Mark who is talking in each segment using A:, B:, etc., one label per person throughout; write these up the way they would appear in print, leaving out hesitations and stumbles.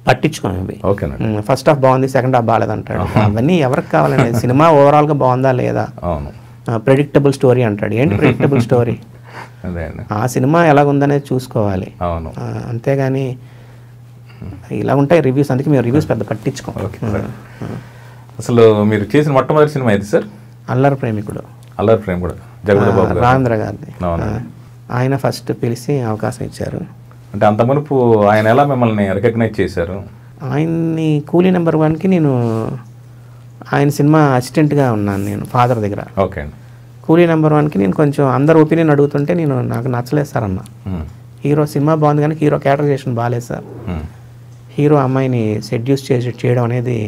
A: పట్టించుకోం అవి.
B: ఓకేనండి.
A: ఫస్ట్ హాఫ్ బాగుంది, సెకండ్ హాఫ్ బాగాలేదు అంటాడు. అవన్నీ ఎవరికి కావాలండి? సినిమా ఓవరాల్గా బాగుందా లేదా, ప్రెడిక్టబుల్ స్టోరీ అంటాడు. ఏంటి ప్రెడిక్టబుల్ స్టోరీ? ఆ సినిమా ఎలాగుందనేది చూసుకోవాలి. అంతేగాని ఇలా ఉంటాయి రివ్యూస్. అందుకే మేము రివ్యూస్ పెద్ద పట్టించుకోం.
B: అసలు మీరు చేసిన మొట్టమొదటి సినిమా ఏది సార్?
A: అల్లరి ప్రేమికుడు.
B: అల్లరి ప్రేమికుడు
A: రాజేంద్ర గారిది. ఆయన ఫస్ట్ పిలిచి అవకాశం ఇచ్చారు.
B: అంటే అంత మునుపు ఆయన ఎలా మిమ్మల్ని రికగ్నైజ్ చేశారు?
A: ఆయన్ని కూలీ నెంబర్ 1కి నేను ఆయన సినిమా అసిస్టెంట్గా ఉన్నాను నేను ఫాదర్ దగ్గర.
B: ఓకే అండి.
A: కూలీ నెంబర్ 1కి నేను కొంచెం అందరు ఒపీనియన్ అడుగుతుంటే నాకు నచ్చలేదు సార్ అన్న. హీరో సినిమా బాగుంది కానీ హీరో క్యారెక్టరైజేషన్ బాగాలేదు సార్. హీరో అమ్మాయిని సెడ్యూస్ చేయడం అనేది,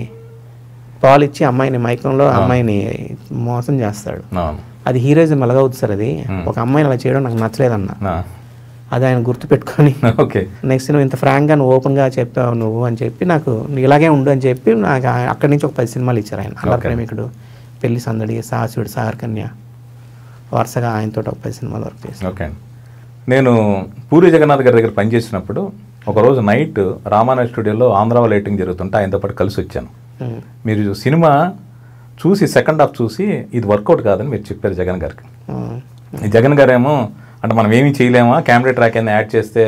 A: పాలు ఇచ్చి అమ్మాయిని మైకంలో అమ్మాయిని మోసం చేస్తాడు. అది హీరోయిజం ఎలాగవుతుంది సార్? అది ఒక అమ్మాయిని అలా చేయడం నాకు నచ్చలేదన్న. అది ఆయన గుర్తుపెట్టుకొని నెక్స్ట్ నువ్వు ఇంత ఫ్రాంక్గా నువ్వు ఓపెన్గా చెప్పావు నువ్వు అని చెప్పి నాకు ఇలాగే ఉండు అని చెప్పి నాకు అక్కడి నుంచి ఒక 10 సినిమాలు ఇచ్చారు ఆయన. అల్లరి ప్రేమికుడు, పెళ్లి సందడి, సాహసుడు, సాగరకన్య, వరుసగా ఆయనతో ఒక 10 సినిమాలు వర్క్ చేశాను.
B: ఓకే. నేను పూరి జగన్నాథ్ గారి దగ్గర పనిచేసినప్పుడు ఒకరోజు నైట్ రామానాయుడు స్టూడియోలో ఆంధ్రాలో లైటింగ్ జరుగుతుంటే ఆయనతో పాటు కలిసి వచ్చాను. మీరు సినిమా చూసి సెకండ్ హాఫ్ చూసి ఇది వర్కౌట్ కాదని మీరు చెప్పారు జగన్ గారికి. జగన్ గారేమో అంటే మనం ఏమీ చేయలేమా, కెమెరా ట్రాక్ అయినా యాడ్ చేస్తే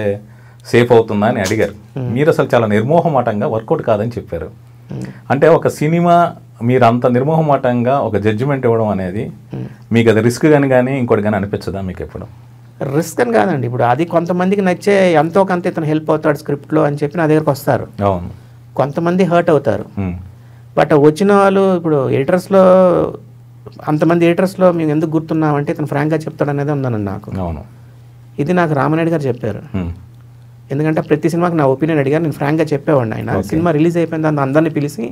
B: సేఫ్ అవుతుందా అని అడిగారు. మీరు అసలు చాలా నిర్మోహమాటంగా వర్కౌట్ కాదని చెప్పారు. అంటే ఒక సినిమా మీరు అంత నిర్మోహమాటంగా ఒక జడ్జిమెంట్ ఇవ్వడం అనేది మీకు అది రిస్క్ కానీ ఇంకోటి కానీ అనిపించదా మీకు ఎప్పుడు?
A: రిస్క్ అని కాదండి. ఇప్పుడు అది కొంతమందికి నచ్చే ఎంతో కొంత ఇతను హెల్ప్ అవుతాడు స్క్రిప్ట్లో అని చెప్పి నా దగ్గరకు వస్తారు.
B: అవును.
A: కొంతమంది హర్ట్ అవుతారు. బట్ వచ్చిన వాళ్ళు ఇప్పుడు ఎడిటర్స్లో అంతమంది ఎడిటర్స్లో మేము ఎందుకు గుర్తున్నామంటే ఇతను ఫ్రాంక్గా చెప్తాడు అనేది ఉందనండి నాకు.
B: అవును.
A: ఇది నాకు రామానాయుడు గారు చెప్పారు. ఎందుకంటే ప్రతి సినిమాకి నా ఒపీనియన్ అడిగారు, నేను ఫ్రాంక్గా చెప్పేవాడిని. ఆయన సినిమా రిలీజ్ అయిపోయిన దాన్ని అందరినీ పిలిచి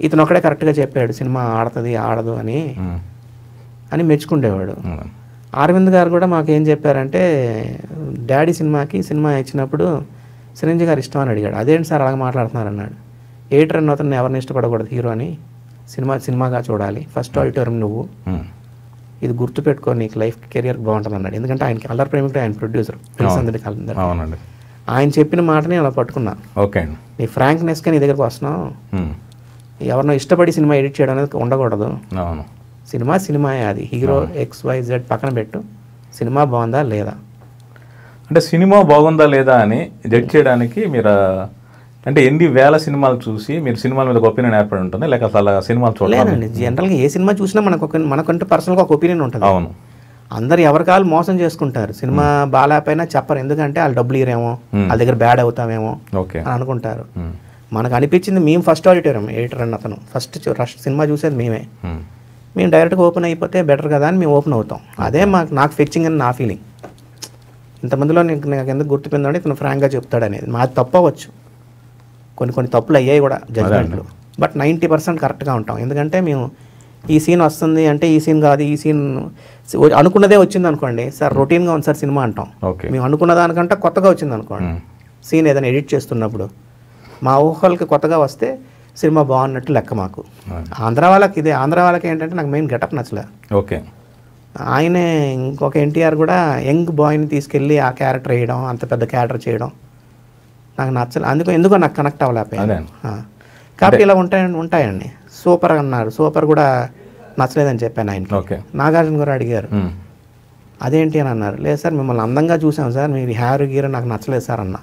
A: ఇతను ఒక్కడే కరెక్ట్గా చెప్పాడు సినిమా ఆడుతుంది ఆడదు అని మెచ్చుకుండేవాడు. అరవింద్ గారు కూడా మాకు ఏం చెప్పారంటే డాడీ సినిమా ఇచ్చినప్పుడు చిరంజీవి గారు ఇష్టం అని అడిగాడు. అదేంటి సార్ అలాగ మాట్లాడుతున్నారు అన్నాడు. ఎడిటర్ అన్న అతను ఎవరిని ఇష్టపడకూడదు హీరో అని, సినిమాగా చూడాలి, ఫస్ట్ ఆడిటోరియం నువ్వు, ఇది గుర్తుపెట్టుకో, నీకు లైఫ్ కెరియర్ బాగుంటుంది అన్నాడు. ఎందుకంటే ఆయనకి అల్లరి ప్రేమికుడు ఆయన ప్రొడ్యూసర్ అందరికీ. ఆయన చెప్పిన మాటని అలా పట్టుకున్నా.
B: ఓకే.
A: నీ ఫ్రాంక్నెస్గా నీ దగ్గరకు వస్తున్నావు, ఎవరినో ఇష్టపడి సినిమా ఎడిట్ చేయడం అనేది ఉండకూడదు. సినిమాయే, అది హీరో XYZ పక్కన పెట్టు, సినిమా బాగుందా లేదా.
B: అంటే సినిమా బాగుందా లేదా అని జడ్జ్ చేయడానికి మీరు అంటే ఎన్ని వేల సినిమాలు చూసి మీరు సినిమాల మీద ఒక ఒపీనియన్ ఏర్పడి ఉంటుంది, లేక అసలు సినిమాలు చూడలేదండి?
A: జనరల్గా ఏ సినిమా చూసినా మనకంటూ పర్సనల్గా ఒక ఒపీనియన్ ఉంటుంది.
B: అవును.
A: అందరు ఎవరికాలు మోసం చేసుకుంటారు. సినిమా బాగాలేకపోయినా చెప్పరు, ఎందుకంటే వాళ్ళు డబ్బులు ఇరేమో, వాళ్ళ దగ్గర బ్యాడ్ అవుతామేమో అని అనుకుంటారు. మనకు అనిపించింది మేము ఫస్ట్ ఆడిటోరియం, ఎడిటర్ అన్న అతను ఫస్ట్ సినిమా చూసేది మేమే. మేము డైరెక్ట్గా ఓపెన్ అయిపోతే బెటర్ కదా అని మేము ఓపెన్ అవుతాం. అదే నాకు ఫెచ్చింగ్ అని నా ఫీలింగ్. ఇంతమందిలో నాకు ఎందుకు గుర్తుపోయిందంటే ఇతను ఫ్రాంక్గా చెప్తాడు అనేది. మాది తప్పవచ్చు, కొన్ని తప్పులు అయ్యాయి కూడా జడ్జ్మెంట్లు, బట్ 90% కరెక్ట్గా ఉంటాం. ఎందుకంటే మేము ఈ సీన్ వస్తుంది అంటే ఈ సీన్ కాదు, ఈ సీన్ అనుకున్నదే వచ్చింది అనుకోండి సార్, రొటీన్గా ఉంది సార్ సినిమా అంటాం. మేము అనుకున్న దానికంటే కొత్తగా వచ్చింది అనుకోండి, సీన్ ఏదైనా ఎడిట్ చేస్తున్నప్పుడు మా ఊహలకి కొత్తగా వస్తే సినిమా బాగున్నట్టు లెక్క మాకు. ఆంధ్ర వాళ్ళకి ఏంటంటే నాకు మెయిన్ గెటప్ నచ్చలే.
B: ఓకే.
A: ఆయనే ఇంకొక ఎన్టీఆర్ కూడా యంగ్ బాయ్ని తీసుకెళ్ళి ఆ క్యారెక్టర్ వేయడం, అంత పెద్ద క్యారెక్టర్ చేయడం నాకు నచ్చలేదు. ఎందుకో నాకు కనెక్ట్ అవ్వలేకపోయాను. కాబట్టి ఇలా ఉంటాయండి. సూపర్ అన్నారు, సూపర్ కూడా నచ్చలేదని చెప్పాను ఆయనకి. నాగార్జున గారు అడిగారు అదేంటి అని అన్నారు. లేదు సార్ మిమ్మల్ని అందంగా చూసాం సార్, మీరు హ్యార్ గీర్ నాకు నచ్చలేదు సార్ అన్న.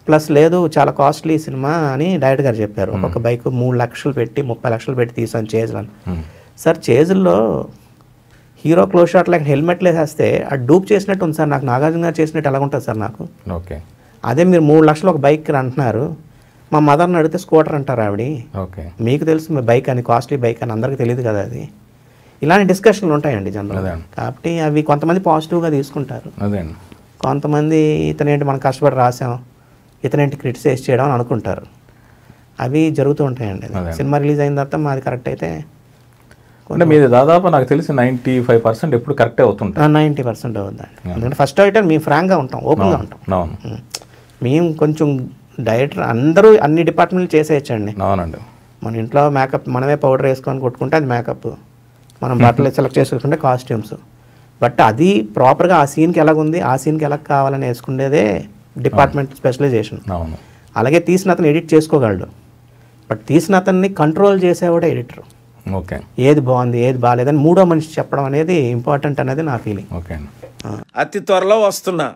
A: ప్లస్ లేదు చాలా కాస్ట్లీ సినిమా అని డైరెక్టర్ గారు చెప్పారు. ఒక్కొక్క బైక్ 3 లక్షలు పెట్టి 30 లక్షలు పెట్టి తీసాను చేజ్లో. సార్ చేజుల్లో హీరో క్లోజ్ షాట్ లైక్ హెల్మెట్లు వేసేస్తే అది డూప్ చేసినట్టు ఉంది సార్, నాకు నాగార్జున గారు చేసినట్టు ఎలా ఉంటుంది సార్ నాకు.
B: ఓకే.
A: అదే మీరు 3 లక్షలు ఒక బైక్ అంటున్నారు, మా మదర్ని అడిగితే స్కూటర్ అంటారు ఆవిడ.
B: ఓకే.
A: మీకు తెలుసు మీ బైక్ అని, కాస్ట్లీ బైక్ అని, అందరికీ తెలియదు కదా అది. ఇలాంటి డిస్కషన్లు ఉంటాయండి జనరల్గా. కాబట్టి అవి కొంతమంది పాజిటివ్గా తీసుకుంటారు, కొంతమంది ఇతనేంటి మనం కష్టపడి రాసాం, ఇతనేంటి క్రిటిసైజ్ చేయడం అని అనుకుంటారు. అవి జరుగుతూ ఉంటాయండి. సినిమా రిలీజ్ అయిన తర్వాత మాది కరెక్ట్ అయితే
B: అంటే మీది దాదాపు నాకు తెలిసి 95% ఎప్పుడు కరెక్టే అవుతుంటాయి.
A: 90% అవుతుందండి. ఎందుకంటే ఫస్ట్ ఆడిటర్ మేము ఫ్రాంక్గా ఉంటాం, ఓపెన్గా ఉంటాం. మేము కొంచెం డైరెక్టర్ అందరూ అన్ని డిపార్ట్మెంట్లు చేసేయచ్చండి.
B: అవునండి.
A: మన ఇంట్లో మేకప్ మనమే పౌడర్ వేసుకొని కొట్టుకుంటే అది మేకప్, మనం బట్టలు సెలెక్ట్ చేసుకుంటే కాస్ట్యూమ్స్. బట్ అది ప్రాపర్గా ఆ సీన్కి ఎలాగుంది, ఆ సీన్కి ఎలా కావాలని వేసుకునేదే డిపార్ట్మెంట్ స్పెషలైజేషన్. అలాగే తీసిన అతను ఎడిట్ చేసుకోగలడు, బట్ తీసిన అతన్ని కంట్రోల్ చేసేవాడే ఎడిటర్.
B: ఓకే,
A: ఏది బాగుంది ఏది బాగాలేదని మూడో మనిషి చెప్పడం అనేది ఇంపార్టెంట్ అనేది నా ఫీలింగ్.
B: ఓకే,
C: అతి త్వరలో వస్తున్నా